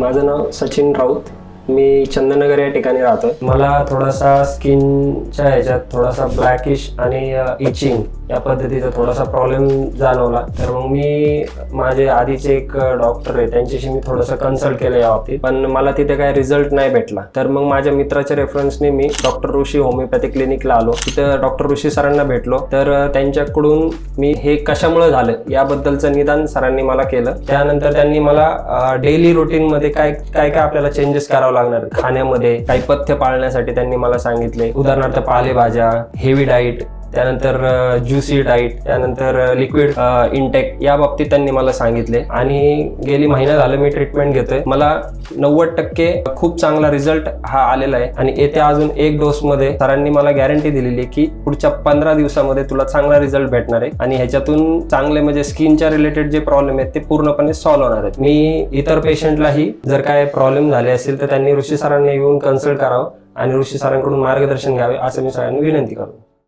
माझं नाव सचिन राऊत. मी चंदननगर या ठिकाणी राहतोय. मला थोडासा स्किनच्या ह्याच्यात थोडासा ब्लॅकिश आणि इचिंग या पद्धतीचा थोडासा प्रॉब्लेम जाणवला. तर मग मी माझे आधीचे एक डॉक्टर आहे त्यांच्याशी मी थोडंसं कन्सल्ट केलं या बाबतीत, पण मला तिथे काय रिझल्ट नाही भेटला. तर मग माझ्या मित्राच्या रेफरन्सने मी डॉक्टर ऋषी होमिओपॅथी क्लिनिकला आलो. तिथं डॉक्टर ऋषी सरांना भेटलो. तर त्यांच्याकडून मी हे कशामुळे झालं याबद्दलचं निदान सरांनी मला केलं. त्यानंतर त्यांनी मला डेली रुटीनमध्ये काय काय काय आपल्याला चेंजेस करावं लागणार, खाण्यामध्ये काही पथ्य पाळण्यासाठी त्यांनी मला सांगितले. उदाहरणार्थ पालेभाज्या, हेवी डाईट, त्यानंतर ज्युसी डाईट, त्यानंतर लिक्विड इनटेक या बाबतीत त्यांनी मला सांगितले. आणि गेली महिना झालं मी ट्रीटमेंट घेतोय. मला 90% खूप चांगला रिझल्ट हा आलेला आहे. आणि येत्या अजून एक डोसमध्ये सरांनी मला गॅरंटी दिलेली की पुढच्या 15 दिवसामध्ये तुला चांगला रिझल्ट भेटणार आहे आणि ह्याच्यातून चांगले म्हणजे स्किनच्या रिलेटेड जे प्रॉब्लेम आहेत ते पूर्णपणे सॉल्व्ह होणार आहेत. मी इतर पेशंटलाही जर काय प्रॉब्लेम झाले असेल तर त्यांनी ऋषी सरांनी येऊन कन्सल्ट करावं आणि ऋषी सरांकडून मार्गदर्शन घ्यावे असं मी सगळ्यांनी विनंती करतो.